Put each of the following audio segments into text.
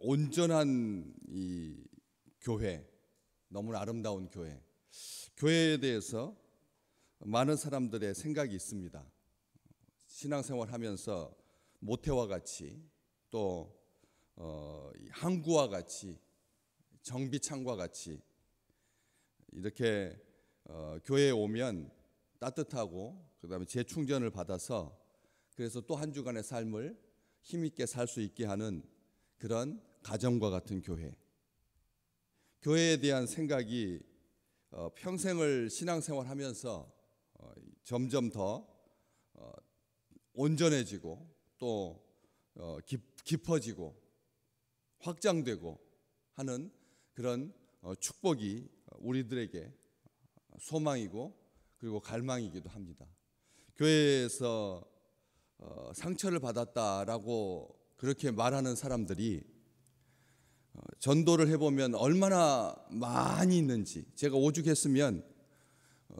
온전한 이 교회, 너무나 아름다운 교회, 교회에 대해서 많은 사람들의 생각이 있습니다. 신앙생활하면서 모태와 같이 또 항구와 같이 정비창과 같이 이렇게 교회에 오면 따뜻하고 그다음에 재충전을 받아서 그래서 또 한 주간의 삶을 힘있게 살 수 있게 하는 그런 가정과 같은 교회. 교회에 대한 생각이 평생을 신앙생활하면서 점점 더 온전해지고 또 깊어지고 확장되고 하는 그런 축복이 우리들에게 소망이고 그리고 갈망이기도 합니다. 교회에서 상처를 받았다라고 그렇게 말하는 사람들이 전도를 해보면 얼마나 많이 있는지, 제가 오죽했으면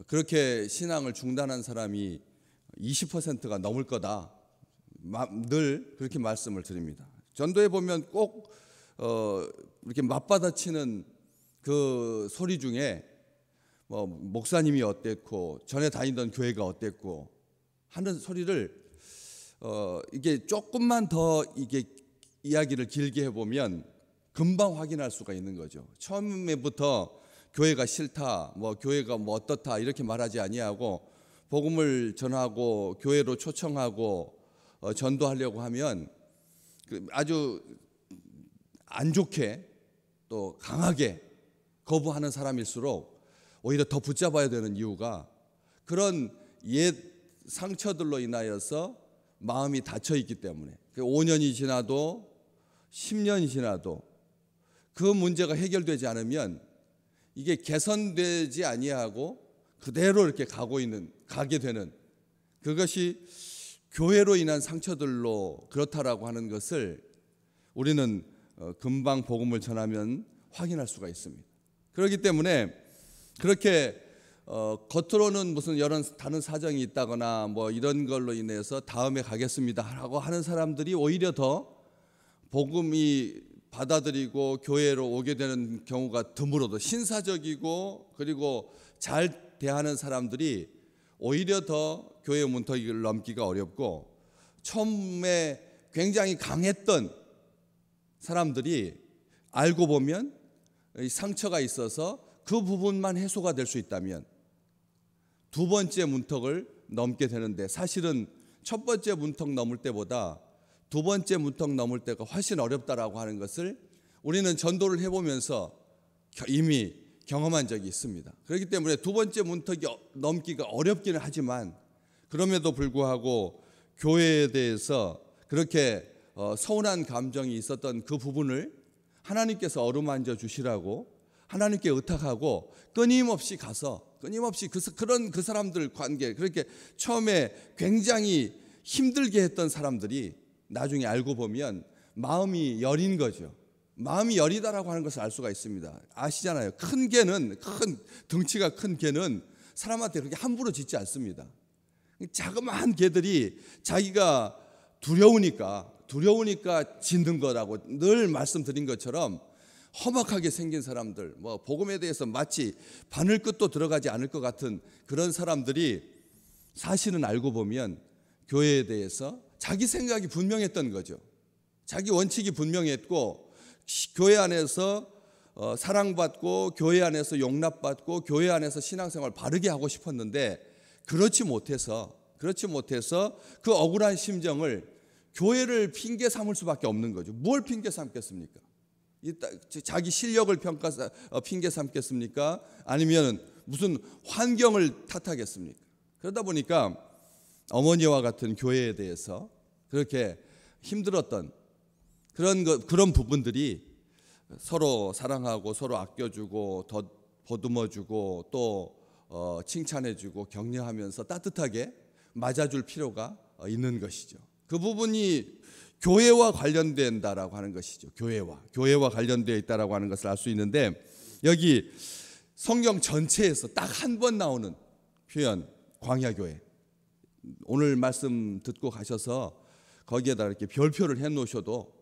그렇게 신앙을 중단한 사람이 20%가 넘을 거다, 늘 그렇게 말씀을 드립니다. 전도해 보면 꼭 이렇게 맞받아치는 그 소리 중에 뭐 목사님이 어땠고 전에 다니던 교회가 어땠고 하는 소리를 이게 조금만 더 이게 이야기를 길게 해보면 금방 확인할 수가 있는 거죠. 처음에부터 교회가 싫다, 뭐 교회가 뭐 어떻다 이렇게 말하지 아니하고 복음을 전하고 교회로 초청하고 전도하려고 하면 아주 안 좋게 또 강하게 거부하는 사람일수록 오히려 더 붙잡아야 되는 이유가 그런 옛 상처들로 인하여서 마음이 닫혀 있기 때문에 5년이 지나도 10년이 지나도 그 문제가 해결되지 않으면 이게 개선되지 아니하고 그대로 이렇게 가게 되는 그것이 교회로 인한 상처들로 그렇다라고 하는 것을 우리는 금방 복음을 전하면 확인할 수가 있습니다. 그렇기 때문에 그렇게 겉으로는 무슨 여러 다른 사정이 있다거나 뭐 이런 걸로 인해서 다음에 가겠습니다라고 하는 사람들이 오히려 더 복음이 받아들이고 교회로 오게 되는 경우가 드물어도 신사적이고 그리고 잘 대하는 사람들이 오히려 더 교회 문턱을 넘기가 어렵고 처음에 굉장히 강했던 사람들이 알고 보면 상처가 있어서 그 부분만 해소가 될 수 있다면 두 번째 문턱을 넘게 되는데 사실은 첫 번째 문턱 넘을 때보다 두 번째 문턱 넘을 때가 훨씬 어렵다라고 하는 것을 우리는 전도를 해보면서 이미 경험한 적이 있습니다. 그렇기 때문에 두 번째 문턱이 넘기가 어렵기는 하지만 그럼에도 불구하고 교회에 대해서 그렇게 서운한 감정이 있었던 그 부분을 하나님께서 어루만져 주시라고 하나님께 의탁하고 끊임없이 가서 그런 그 사람들 관계 그렇게 처음에 굉장히 힘들게 했던 사람들이 나중에 알고 보면 마음이 여린 거죠. 마음이 여리다라고 하는 것을 알 수가 있습니다. 아시잖아요. 큰 덩치가 큰 개는 사람한테 그렇게 함부로 짖지 않습니다. 자그마한 개들이 자기가 두려우니까 짖는 거라고 늘 말씀드린 것처럼 험악하게 생긴 사람들, 뭐 복음에 대해서 마치 바늘 끝도 들어가지 않을 것 같은 그런 사람들이 사실은 알고 보면 교회에 대해서 자기 생각이 분명했던 거죠. 자기 원칙이 분명했고 교회 안에서 사랑받고 교회 안에서 용납받고 교회 안에서 신앙생활 바르게 하고 싶었는데 그렇지 못해서 그 억울한 심정을 교회를 핑계 삼을 수밖에 없는 거죠. 뭘 핑계 삼겠습니까? 자기 실력을 핑계 삼겠습니까? 아니면 무슨 환경을 탓하겠습니까? 그러다 보니까 어머니와 같은 교회에 대해서 그렇게 힘들었던 그런 부분들이 서로 사랑하고 서로 아껴주고 더 보듬어주고 또 칭찬해주고 격려하면서 따뜻하게 맞아줄 필요가 있는 것이죠. 그 부분이 교회와 관련된다라고 하는 것이죠. 교회와 관련되어 있다라고 하는 것을 알 수 있는데 여기 성경 전체에서 딱 한 번 나오는 표현 광야교회. 오늘 말씀 듣고 가셔서 거기에다 이렇게 별표를 해 놓으셔도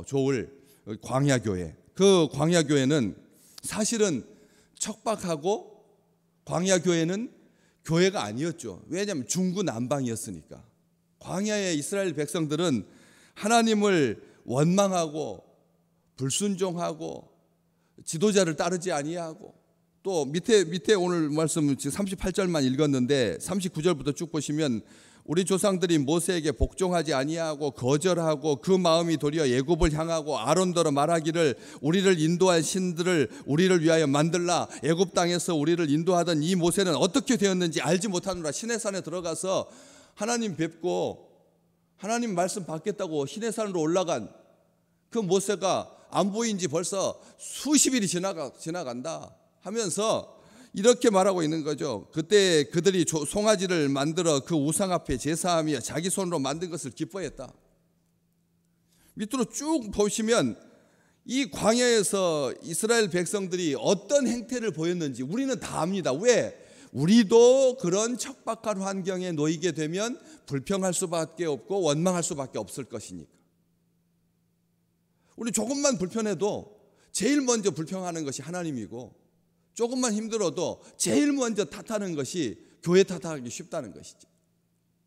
좋을 광야 교회. 그 광야 교회는 사실은 척박하고 광야 교회는 교회가 아니었죠. 왜냐하면 중구난방이었으니까. 광야의 이스라엘 백성들은 하나님을 원망하고 불순종하고 지도자를 따르지 아니하고, 또 밑에 오늘 말씀 38절만 읽었는데 39절부터 쭉 보시면 우리 조상들이 모세에게 복종하지 아니하고 거절하고 그 마음이 도리어 애굽을 향하고 아론더러 말하기를 우리를 인도할 신들을 우리를 위하여 만들라. 애굽 땅에서 우리를 인도하던 이 모세는 어떻게 되었는지 알지 못하노라. 시내산에 들어가서 하나님 뵙고 하나님 말씀 받겠다고 시내산으로 올라간 그 모세가 안 보인 지 벌써 수십 일이 지나간다 하면서 이렇게 말하고 있는 거죠. 그때 그들이 송아지를 만들어 그 우상 앞에 제사하며 자기 손으로 만든 것을 기뻐했다. 밑으로 쭉 보시면 이 광야에서 이스라엘 백성들이 어떤 행태를 보였는지 우리는 다 압니다. 왜? 우리도 그런 척박한 환경에 놓이게 되면 불평할 수밖에 없고 원망할 수밖에 없을 것이니까. 우리 조금만 불편해도 제일 먼저 불평하는 것이 하나님이고, 조금만 힘들어도 제일 먼저 탓하는 것이 교회 탓하기 쉽다는 것이죠.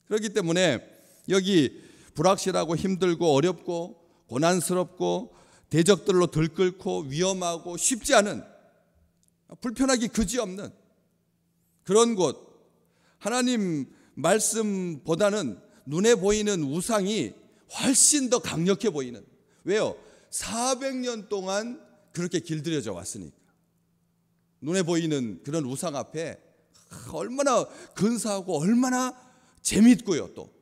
그렇기 때문에 여기 불확실하고 힘들고 어렵고 고난스럽고 대적들로 들끓고 위험하고 쉽지 않은, 불편하기 그지없는 그런 곳, 하나님 말씀보다는 눈에 보이는 우상이 훨씬 더 강력해 보이는. 왜요? 400년 동안 그렇게 길들여져 왔으니까. 눈에 보이는 그런 우상 앞에 얼마나 근사하고 얼마나 재밌고요. 또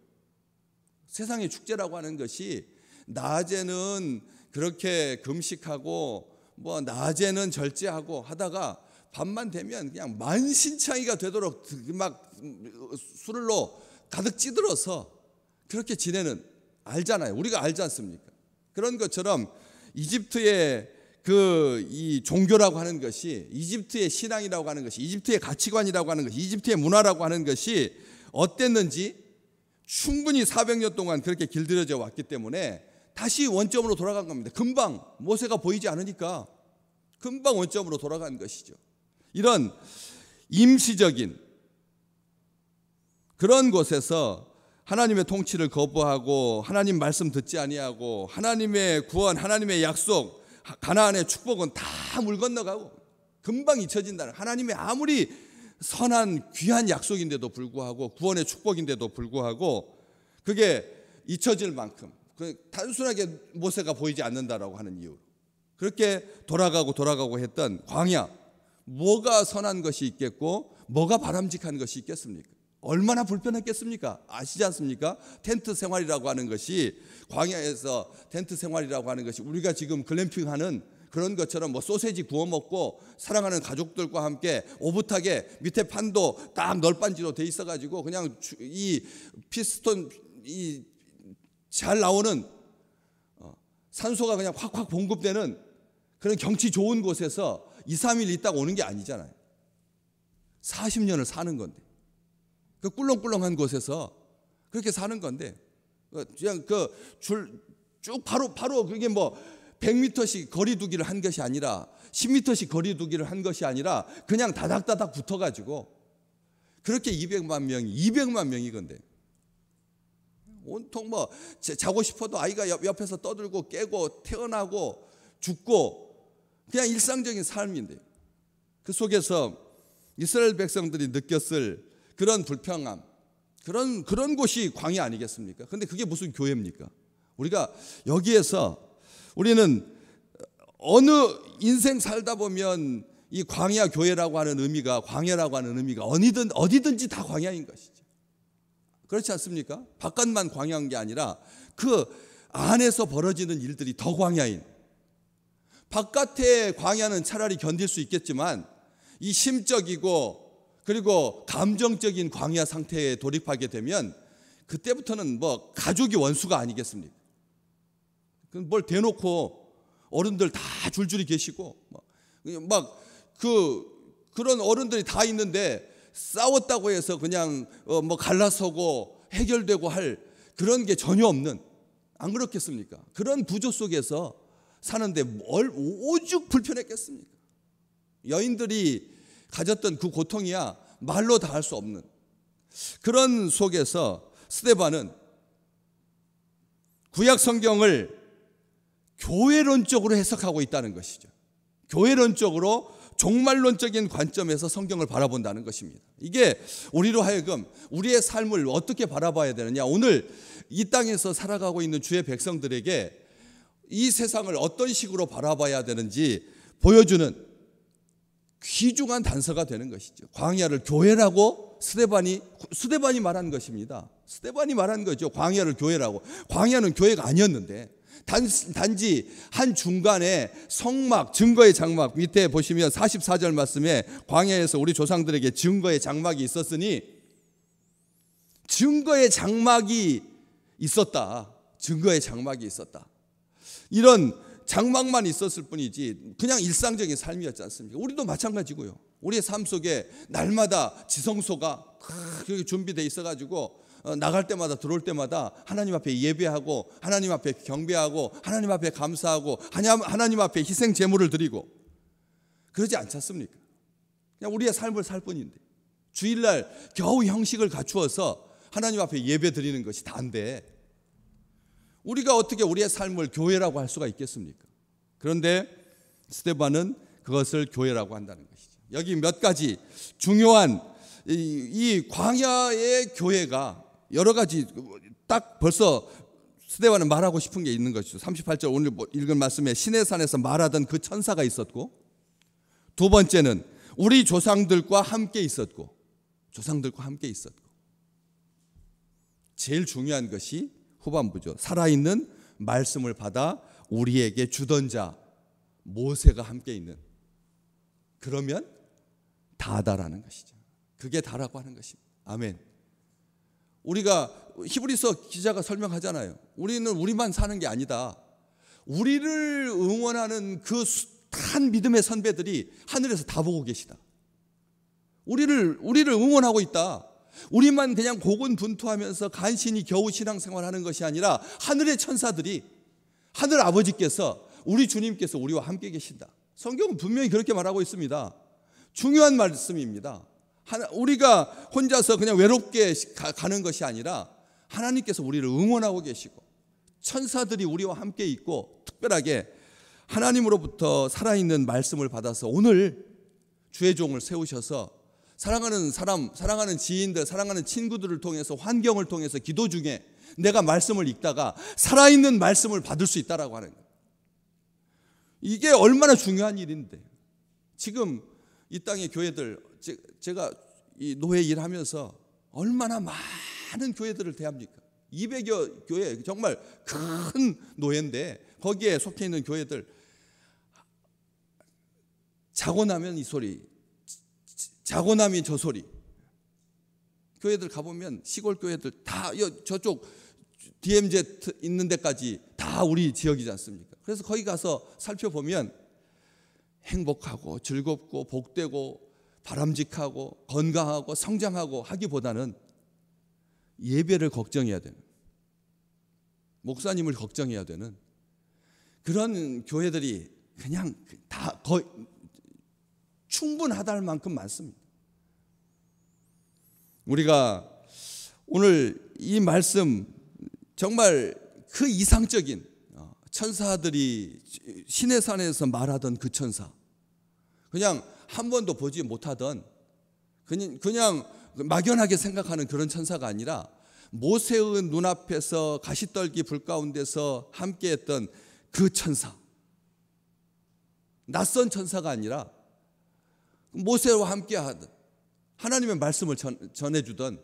세상의 축제라고 하는 것이 낮에는 그렇게 금식하고 뭐 낮에는 절제하고 하다가 밤만 되면 그냥 만신창이가 되도록 막 술로 가득 찌들어서 그렇게 지내는, 알잖아요. 우리가 알지 않습니까? 그런 것처럼 이집트의 이 종교라고 하는 것이, 이집트의 신앙이라고 하는 것이, 이집트의 가치관이라고 하는 것이, 이집트의 문화라고 하는 것이 어땠는지 충분히 400년 동안 그렇게 길들여져 왔기 때문에 다시 원점으로 돌아간 겁니다. 금방 모세가 보이지 않으니까 금방 원점으로 돌아간 것이죠. 이런 임시적인 그런 곳에서 하나님의 통치를 거부하고 하나님 말씀 듣지 아니하고 하나님의 구원, 하나님의 약속, 가나안의 축복은 다 물 건너가고 금방 잊혀진다는, 하나님의 아무리 선한 귀한 약속인데도 불구하고, 구원의 축복인데도 불구하고 그게 잊혀질 만큼 단순하게 모세가 보이지 않는다라고 하는 이유로 그렇게 돌아가고 했던 광야, 뭐가 선한 것이 있겠고 뭐가 바람직한 것이 있겠습니까? 얼마나 불편했겠습니까? 아시지 않습니까? 텐트 생활이라고 하는 것이, 광야에서 텐트 생활이라고 하는 것이 우리가 지금 글램핑하는 그런 것처럼 뭐 소세지 구워 먹고 사랑하는 가족들과 함께 오붓하게 밑에 판도 딱 널빤지로 돼 있어가지고 그냥 이 피스톤 잘 나오는 산소가 그냥 확확 공급되는 그런 경치 좋은 곳에서 2, 3일 있다가 오는 게 아니잖아요. 40년을 사는 건데, 그 꿀렁꿀렁한 곳에서 그렇게 사는 건데, 그냥 그 줄 쭉 바로 그게 뭐 100m씩 거리두기를 한 것이 아니라 10m씩 거리두기를 한 것이 아니라 그냥 다닥다닥 붙어가지고 그렇게 200만 명이건데, 온통 뭐 자고 싶어도 아이가 옆에서 떠들고 깨고 태어나고 죽고 그냥 일상적인 삶인데, 그 속에서 이스라엘 백성들이 느꼈을 그런 불평함, 그런 곳이 광야 아니겠습니까? 근데 그게 무슨 교회입니까? 우리가 여기에서 우리는 어느 인생 살다 보면 이 광야 교회라고 하는 의미가, 광야라고 하는 의미가 어디든지 다 광야인 것이죠. 그렇지 않습니까? 바깥만 광야인 게 아니라 그 안에서 벌어지는 일들이 더 광야인, 바깥의 광야는 차라리 견딜 수 있겠지만 이 심적이고 그리고 감정적인 광야 상태에 돌입하게 되면 그때부터는 뭐 가족이 원수가 아니겠습니까? 뭘 대놓고 어른들 다 줄줄이 계시고 막 그런 어른들이 다 있는데 싸웠다고 해서 그냥 뭐 갈라서고 해결되고 할 그런 게 전혀 없는, 안 그렇겠습니까? 그런 구조 속에서 사는데 뭘 오죽 불편했겠습니까? 여인들이 가졌던 그 고통이야 말로 다 할 수 없는 그런 속에서 스데반은 구약 성경을 교회론적으로 해석하고 있다는 것이죠. 교회론적으로 종말론적인 관점에서 성경을 바라본다는 것입니다. 이게 우리로 하여금 우리의 삶을 어떻게 바라봐야 되느냐, 오늘 이 땅에서 살아가고 있는 주의 백성들에게 이 세상을 어떤 식으로 바라봐야 되는지 보여주는 귀중한 단서가 되는 것이죠. 광야를 교회라고 스데반이 말한 것입니다. 스데반이 말한 거죠. 광야를 교회라고. 광야는 교회가 아니었는데 단지 한 중간에 성막, 증거의 장막, 밑에 보시면 44절 말씀에 광야에서 우리 조상들에게 증거의 장막이 있었으니 증거의 장막이 있었다. 증거의 장막이 있었다. 이런 장막만 있었을 뿐이지 그냥 일상적인 삶이었지 않습니까? 우리도 마찬가지고요. 우리의 삶 속에 날마다 지성소가 그렇게 준비되어 있어가지고 나갈 때마다 들어올 때마다 하나님 앞에 예배하고 하나님 앞에 경배하고 하나님 앞에 감사하고 하나님 앞에 희생 제물을 드리고 그러지 않지 않습니까? 그냥 우리의 삶을 살 뿐인데 주일날 겨우 형식을 갖추어서 하나님 앞에 예배 드리는 것이 다인데 우리가 어떻게 우리의 삶을 교회라고 할 수가 있겠습니까? 그런데 스데반은 그것을 교회라고 한다는 것이죠. 여기 몇 가지 중요한 이 광야의 교회가 여러 가지 딱 벌써 스데반은 말하고 싶은 게 있는 것이죠. 38절 오늘 읽은 말씀에 시내산에서 말하던 그 천사가 있었고, 두 번째는 우리 조상들과 함께 있었고, 제일 중요한 것이 후반부죠. 살아있는 말씀을 받아 우리에게 주던 자 모세가 함께 있는, 그러면 다다라는 것이죠. 그게 다라고 하는 것입니다. 아멘. 우리가 히브리서 기자가 설명하잖아요. 우리는 우리만 사는 게 아니다. 우리를 응원하는 그 숱한 믿음의 선배들이 하늘에서 다 보고 계시다. 우리를 응원하고 있다. 우리만 그냥 고군분투하면서 간신히 겨우 신앙생활하는 것이 아니라 하늘의 천사들이, 하늘 아버지께서, 우리 주님께서 우리와 함께 계신다. 성경은 분명히 그렇게 말하고 있습니다. 중요한 말씀입니다. 우리가 혼자서 그냥 외롭게 가는 것이 아니라 하나님께서 우리를 응원하고 계시고 천사들이 우리와 함께 있고, 특별하게 하나님으로부터 살아있는 말씀을 받아서 오늘 주의 종을 세우셔서 사랑하는 사람, 사랑하는 지인들, 사랑하는 친구들을 통해서, 환경을 통해서 기도 중에 내가 말씀을 읽다가 살아있는 말씀을 받을 수 있다라고 하는 거예요. 이게 얼마나 중요한 일인데, 지금 이 땅의 교회들, 제가 이 노회 일하면서 얼마나 많은 교회들을 대합니까? 200여 교회, 정말 큰 노회인데 거기에 속해 있는 교회들, 자고 나면 이 소리, 자고 나면 저 소리. 교회들 가보면 시골 교회들 다 저쪽 DMZ 있는 데까지 다 우리 지역이지 않습니까? 그래서 거기 가서 살펴보면 행복하고 즐겁고 복되고 바람직하고 건강하고 성장하고 하기보다는 예배를 걱정해야 되는, 목사님을 걱정해야 되는 그런 교회들이 그냥 다 거의 충분하다 할 만큼 많습니다. 우리가 오늘 이 말씀, 정말 그 이상적인 천사들이 시내산에서 말하던 그 천사, 그냥 한 번도 보지 못하던, 그냥 막연하게 생각하는 그런 천사가 아니라 모세의 눈앞에서 가시떨기 불 가운데서 함께했던 그 천사, 낯선 천사가 아니라 모세와 함께하던 하나님의 말씀을 전해주던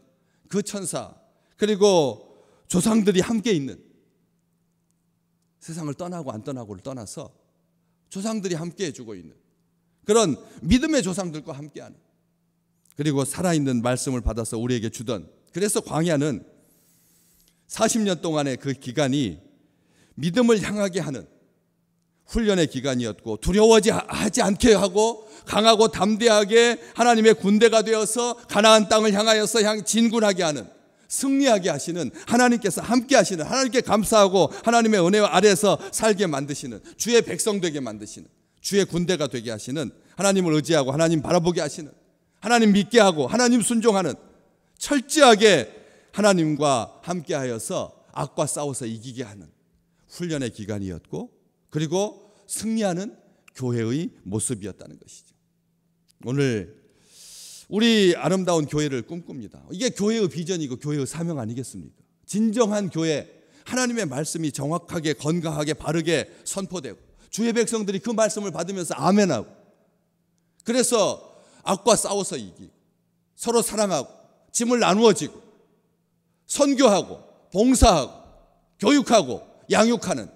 그 천사, 그리고 조상들이 함께 있는, 세상을 떠나고 안 떠나고를 떠나서 조상들이 함께 해주고 있는 그런 믿음의 조상들과 함께하는, 그리고 살아있는 말씀을 받아서 우리에게 주던, 그래서 광야는 40년 동안의 그 기간이 믿음을 향하게 하는 훈련의 기간이었고, 두려워하지 않게 하고 강하고 담대하게 하나님의 군대가 되어서 가나안 땅을 향하여서 진군하게 하는 승리하게 하시는 하나님께서 함께 하시는, 하나님께 감사하고 하나님의 은혜 아래에서 살게 만드시는, 주의 백성 되게 만드시는, 주의 군대가 되게 하시는, 하나님을 의지하고 하나님 바라보게 하시는, 하나님 믿게 하고 하나님 순종하는, 철저하게 하나님과 함께 하여서 악과 싸워서 이기게 하는 훈련의 기간이었고, 그리고 승리하는 교회의 모습이었다는 것이죠. 오늘 우리 아름다운 교회를 꿈꿉니다. 이게 교회의 비전이고 교회의 사명 아니겠습니까? 진정한 교회, 하나님의 말씀이 정확하게 건강하게 바르게 선포되고 주의 백성들이 그 말씀을 받으면서 아멘하고, 그래서 악과 싸워서 이기고 서로 사랑하고 짐을 나누어지고 선교하고 봉사하고 교육하고 양육하는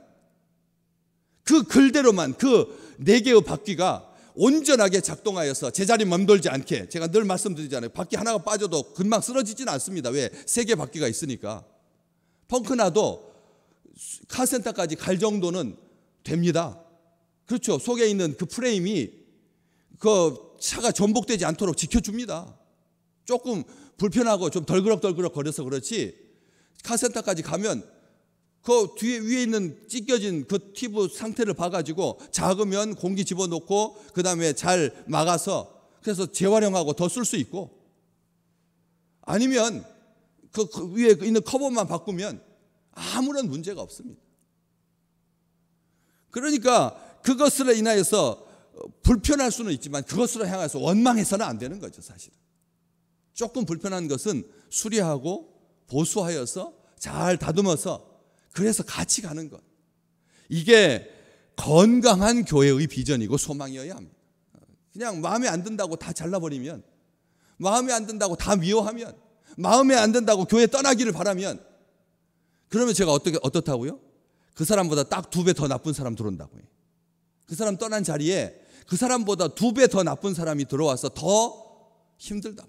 그 글대로만 그 4개의 바퀴가 온전하게 작동하여서 제자리 멈돌지 않게, 제가 늘 말씀드리잖아요. 바퀴 하나가 빠져도 금방 쓰러지지는 않습니다. 왜? 3개 바퀴가 있으니까. 펑크나도 카센터까지 갈 정도는 됩니다. 그렇죠. 속에 있는 그 프레임이 그 차가 전복되지 않도록 지켜줍니다. 조금 불편하고 좀 덜그럭덜그럭 거려서 그렇지, 카센터까지 가면 그 뒤에 위에 있는 찢겨진 그 튜브 상태를 봐가지고 작으면 공기 집어넣고 그 다음에 잘 막아서 그래서 재활용하고 더 쓸 수 있고, 아니면 그 위에 있는 커버만 바꾸면 아무런 문제가 없습니다. 그러니까 그것으로 인하여서 불편할 수는 있지만 그것으로 향해서 원망해서는 안 되는 거죠. 사실은 조금 불편한 것은 수리하고 보수하여서 잘 다듬어서, 그래서 같이 가는 것, 이게 건강한 교회의 비전이고 소망이어야 합니다. 그냥 마음에 안 든다고 다 잘라버리면, 마음에 안 든다고 다 미워하면, 마음에 안 든다고 교회 떠나기를 바라면, 그러면 제가 어떻다고요? 그 사람보다 딱 2배 더 나쁜 사람 들어온다고요. 그 사람 떠난 자리에 그 사람보다 2배 더 나쁜 사람이 들어와서 더 힘들다.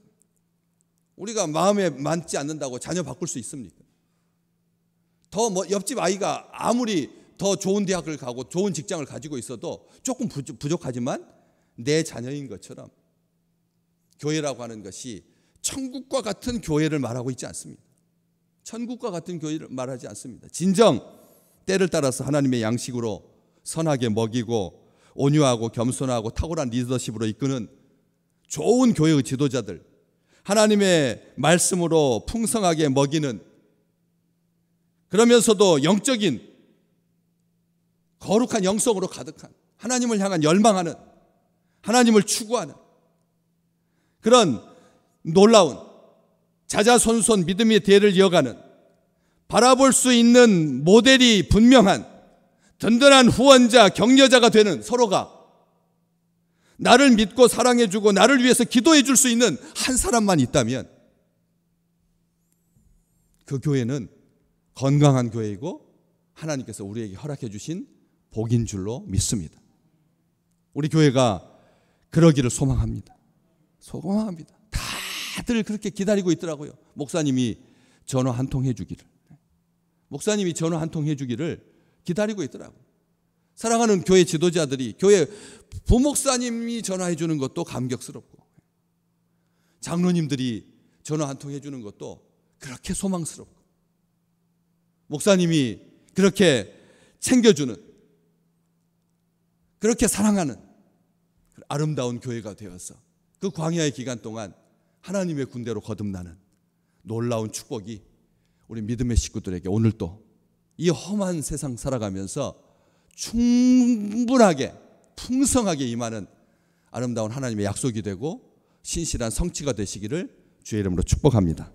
우리가 마음에 맞지 않는다고 자녀 바꿀 수 있습니까? 더 옆집 아이가 아무리 더 좋은 대학을 가고 좋은 직장을 가지고 있어도 조금 부족하지만 내 자녀인 것처럼 교회라고 하는 것이 천국과 같은 교회를 말하고 있지 않습니다. 천국과 같은 교회를 말하지 않습니다. 진정 때를 따라서 하나님의 양식으로 선하게 먹이고 온유하고 겸손하고 탁월한 리더십으로 이끄는 좋은 교회의 지도자들, 하나님의 말씀으로 풍성하게 먹이는, 그러면서도 영적인 거룩한 영성으로 가득한, 하나님을 향한 열망하는, 하나님을 추구하는 그런 놀라운 자자손손 믿음의 대를 이어가는, 바라볼 수 있는 모델이 분명한 든든한 후원자, 격려자가 되는, 서로가 나를 믿고 사랑해주고 나를 위해서 기도해 줄 수 있는 한 사람만 있다면 그 교회는 건강한 교회이고 하나님께서 우리에게 허락해 주신 복인 줄로 믿습니다. 우리 교회가 그러기를 소망합니다. 소망합니다. 다들 그렇게 기다리고 있더라고요. 목사님이 전화 한 통 해주기를. 목사님이 전화 한 통 해주기를 기다리고 있더라고요. 사랑하는 교회 지도자들이, 교회 부목사님이 전화해 주는 것도 감격스럽고, 장로님들이 전화 한 통 해주는 것도 그렇게 소망스럽고, 목사님이 그렇게 챙겨주는, 그렇게 사랑하는 아름다운 교회가 되어서 그 광야의 기간 동안 하나님의 군대로 거듭나는 놀라운 축복이 우리 믿음의 식구들에게 오늘도 이 험한 세상 살아가면서 충분하게 풍성하게 임하는 아름다운 하나님의 약속이 되고 신실한 성취가 되시기를 주의 이름으로 축복합니다.